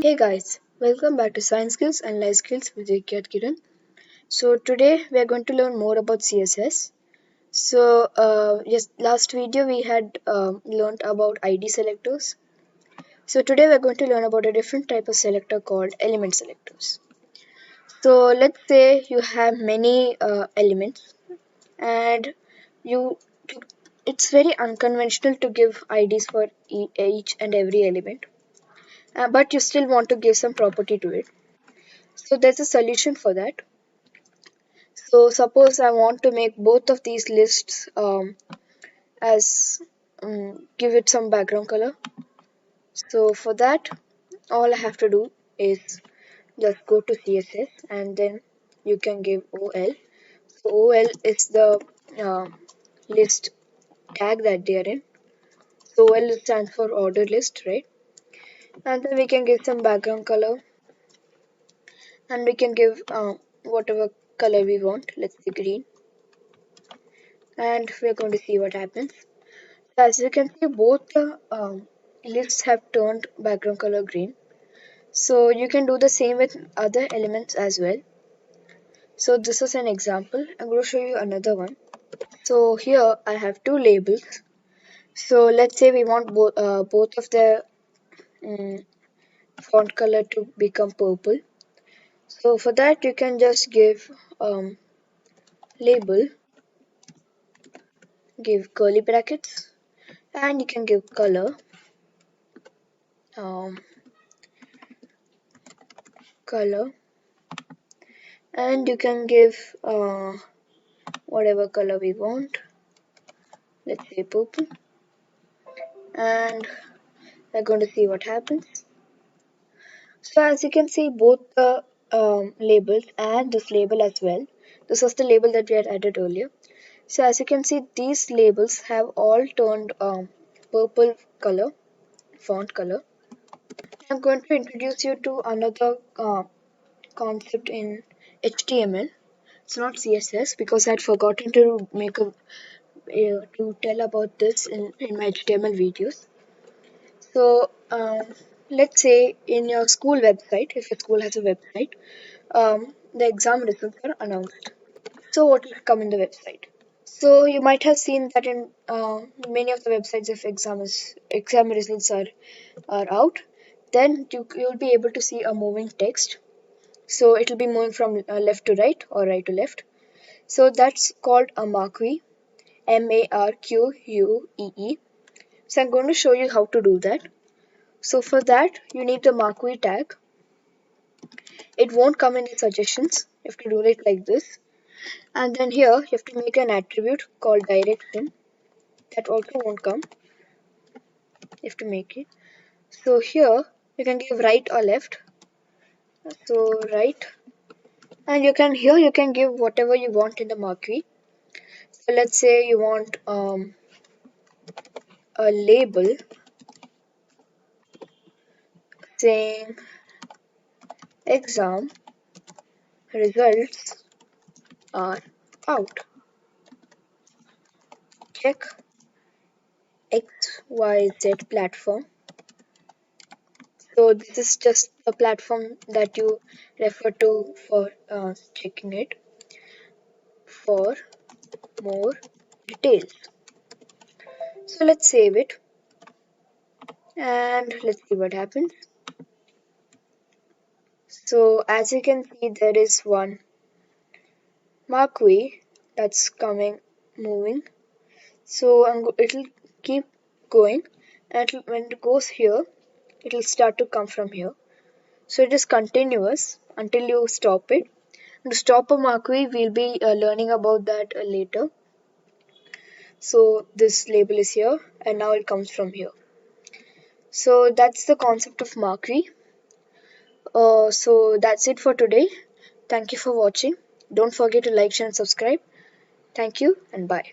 Hey guys, welcome back to Science Skills and Life Skills with Vikhyath Kiran. So today we are going to learn more about CSS. Yes, last video we had learned about ID selectors. So today we are going to learn about a different type of selector called element selectors. So let's say you have many elements and you it's very unconventional to give IDs for each and every element, but you still want to give some property to it. So there's a solution for that. So suppose I want to make both of these lists as give it some background color. So for that, all I have to do is just go to CSS and then you can give OL. So OL is the uh, list tag that they are in. So OL stands for order list, right? And then we can give some background color and we can give whatever color we want. Let's say green. And we're going to see what happens. As you can see, both the lists have turned background color green. So you can do the same with other elements as well. So this is an example. I'm going to show you another one. So here I have two labels. So let's say we want both of the um, font color to become purple. So for that you can just give label, give curly brackets, and you can give color. Um, color, and you can give whatever color we want, let's say purple, and we're going to see what happens. So as you can see, both the labels and this label as well, this was the label that we had added earlier. So as you can see, these labels have all turned purple color, font color. I'm going to introduce you to another concept in HTML. It's not CSS because I'd forgotten to make a to tell about this in my HTML videos. So let's say in your school website, if your school has a website, the exam results are announced. So what will come in the website? So you might have seen that in many of the websites, if exam results are out, then you'll be able to see a moving text. So it will be moving from left to right or right to left. So that's called a marquee, Marquee. So I'm going to show you how to do that. So for that, you need the Marquee tag. It won't come in the suggestions. You have to do it like this. And then here, you have to make an attribute called direction. That also won't come. You have to make it. So here, you can give right or left. So right. And you can give whatever you want in the Marquee. So let's say you want a label saying exam results are out. Check XYZ platform. So this is just a platform that you refer to for checking it for more details. So let's save it and let's see what happens. So as you can see, there is one marquee that's moving. So it'll keep going, and when it goes here, it'll start to come from here. So it is continuous until you stop it. To stop a marquee, we'll be learning about that later. So this label is here and now it comes from here. So that's the concept of marquee. So that's it for today. Thank you for watching. Don't forget to like, share and subscribe. Thank you and bye.